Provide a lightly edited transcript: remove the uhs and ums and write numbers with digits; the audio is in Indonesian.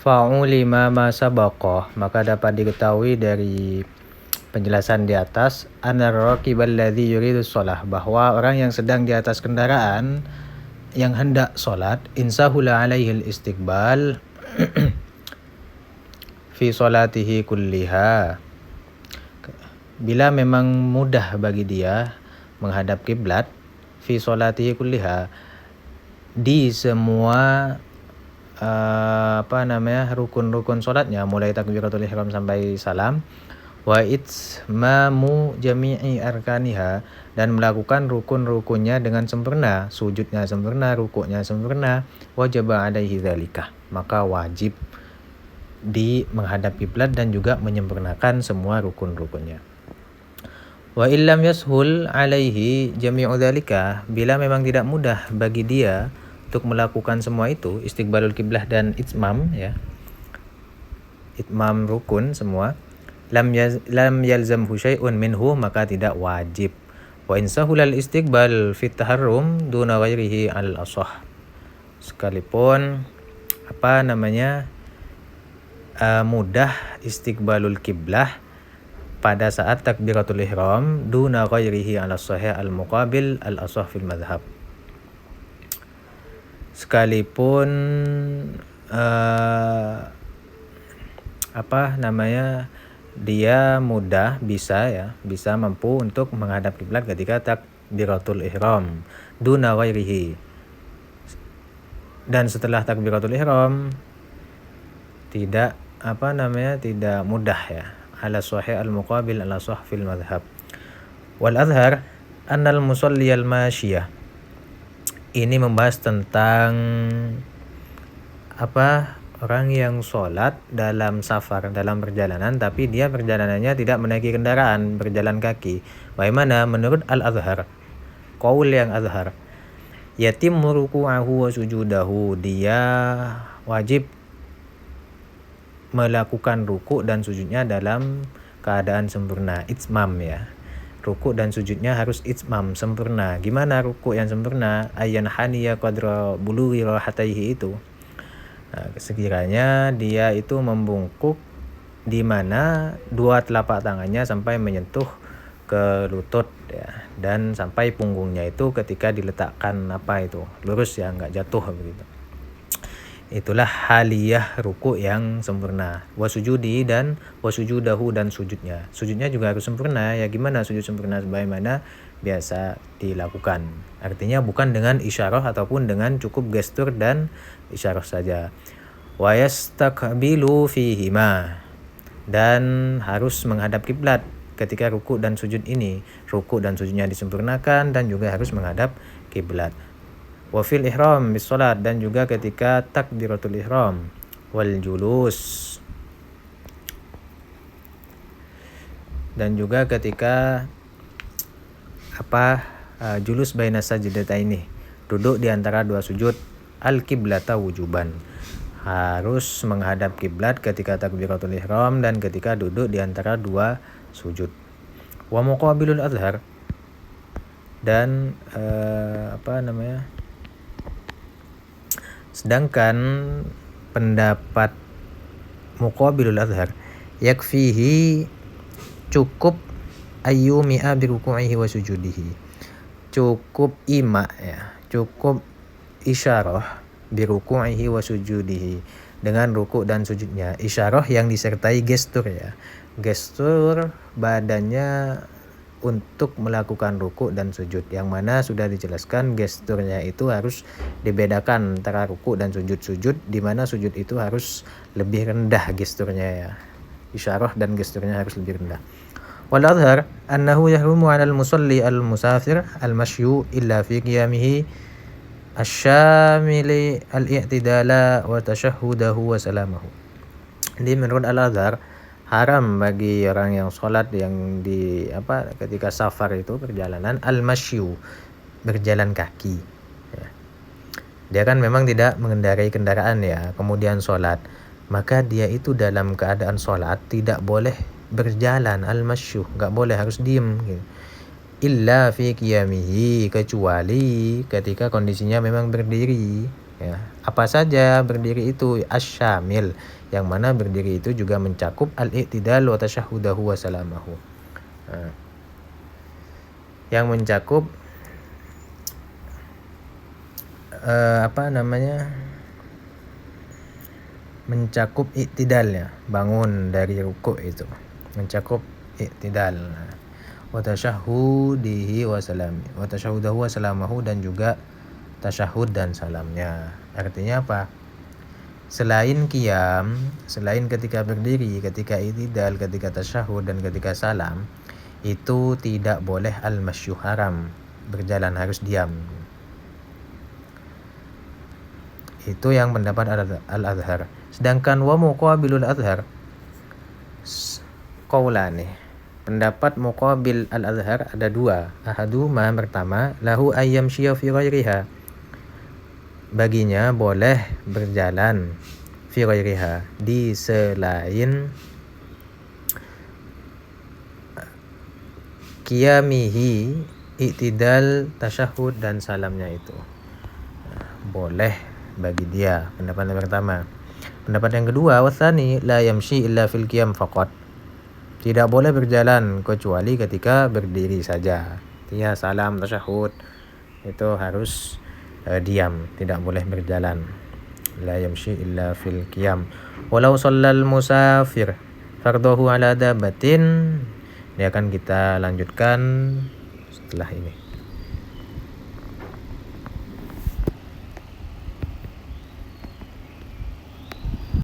Fa'ulima ma sabaqah, maka dapat diketahui dari penjelasan di atas anar raqibal ladzi yuridu shalah, bahwa orang yang sedang di atas kendaraan yang hendak salat, insahula alaihi al-istiqbal fi salatihi kulliha, bila memang mudah bagi dia menghadap kiblat, fi salatihi kulliha, di semua rukun-rukun salatnya, mulai takbiratul ihram sampai salam, wa itmamu jami'i arkaniha, dan melakukan rukun-rukunnya dengan sempurna, sujudnya sempurna, rukuknya sempurna, wajib alaihi dzalika, maka wajib di menghadap kiblat dan juga menyempurnakan semua rukun-rukunnya. Wa illam yashul alaihi jami'u dzalika, bila memang tidak mudah bagi dia untuk melakukan semua itu, istiqbalul kiblah dan itmam, ya, itmam rukun semua, lam yalzamhu syai'un minhu, maka tidak wajib. Wa insahulal istiqbal fit taharrum duna ghairihi al asah, sekalipun mudah istiqbalul kiblah pada saat takbiratul ihram duna ghairihi al sahih al muqabil al asah fil madhab, sekalipun dia mudah bisa mampu untuk menghadap kiblat ketika takbiratul ihram duna ghairihi, dan setelah takbiratul ihram tidak mudah, ya, ala sahih al muqabil ala sah fil madhab. Wal azhar annal musalli al masyiyah, ini membahas tentang orang yang sholat dalam safar, dalam perjalanan, tapi dia perjalanannya tidak menaiki kendaraan, berjalan kaki. Bagaimana menurut al-azhar, qaul yang azhar, yatimmu ruku'ahu wa sujudahu, dia wajib melakukan ruku' dan sujudnya dalam keadaan sempurna, itmam, ya. Ruku' dan sujudnya harus itmam, sempurna. Gimana ruku' yang sempurna? Ayyan haniya qadra bulughi rahataihi, itu sekiranya dia itu membungkuk di mana dua telapak tangannya sampai menyentuh ke lutut, ya, dan sampai punggungnya itu ketika diletakkan lurus, ya, nggak jatuh begitu. Itulah haliyah ruku' yang sempurna. Wasujudi dan wasujudahu, dan sujudnya juga harus sempurna, ya. Gimana sujud sempurna? Sebagaimana biasa dilakukan, artinya bukan dengan isyarah ataupun dengan cukup gestur dan isyarah saja. Wa yastaqbilu fihima, dan harus menghadap kiblat ketika ruku' dan sujud ini. Ruku' dan sujudnya disempurnakan dan juga harus menghadap kiblat. Wa fil ihram bis salat, dan juga ketika takbiratul ihram. Wal julus, dan juga ketika julus baina sajdataini, duduk di antara dua sujud. Al qiblata wujuban, harus menghadap kiblat ketika takbiratul ihram dan ketika duduk di antara dua sujud. Wa muqabilul azhar, dan sedangkan pendapat muqabilul azhar, yakfihi, cukup ayyumi'a bi ruku'ihi wa sujudihi, cukup ima, ya, cukup isyarah bi ruku'ihi wa sujudihi, dengan ruku' dan sujudnya. Isyarah yang disertai gestur, ya, gestur badannya untuk melakukan ruku' dan sujud, yang mana sudah dijelaskan gesturnya itu harus dibedakan antara ruku' dan sujud, di mana sujud itu harus lebih rendah gesturnya, ya, isyarah dan gesturnya harus lebih rendah. Wal azhar annahu yahrumu 'alal musalli al musafir al mashyu illa fi qiyamihi asyamili al i'tidala wa tashahhudahu wa salamahu. Jadi menurut al-azhar, haram bagi orang yang sholat yang ketika safar itu perjalanan, al-masyu, berjalan kaki, ya. Dia kan memang tidak mengendarai kendaraan, ya, kemudian sholat, maka dia itu dalam keadaan sholat tidak boleh berjalan, al-masyu, nggak boleh, harus diem gitu. Illa fi qiyamihi, kecuali ketika kondisinya memang berdiri, ya. Apa saja berdiri itu? Asyamil, yang mana berdiri itu juga mencakup al-i'tidal wa tasyahhudahu wa salamahu. Yang mencakup mencakup i'tidalnya, bangun dari rukuk itu, mencakup i'tidal. Wa tasyahhudihi wa salami, wa tasyahhudahu wa salamahu, dan juga tasyahud dan salamnya. Artinya apa? Selain qiyam, selain ketika berdiri, ketika i'tidal, ketika tasyahud, dan ketika salam, itu tidak boleh al-masyu, haram berjalan, harus diam. Itu yang pendapat al-Azhar. Sedangkan wa muqabilul Azhar qaulani. Pendapat muqabil al-Azhar ada dua. Ahaduma, pertama, lahu ayyam syia fi ghairiha. Baginya boleh berjalan fi ghairiha, di selain qiyamihi, i'tidal, tasyahud, dan salamnya itu. Boleh bagi dia, pendapat yang pertama. Pendapat yang kedua, watsani la yamshi illa fil qiyam faqat. Tidak boleh berjalan kecuali ketika berdiri saja. Artinya salam, tasyahud itu harus diam, tidak boleh berjalan. La yamshi illa fil qiyam. Walau shallal musafir fardahu ala dabatin. Ini akan kita lanjutkan setelah ini.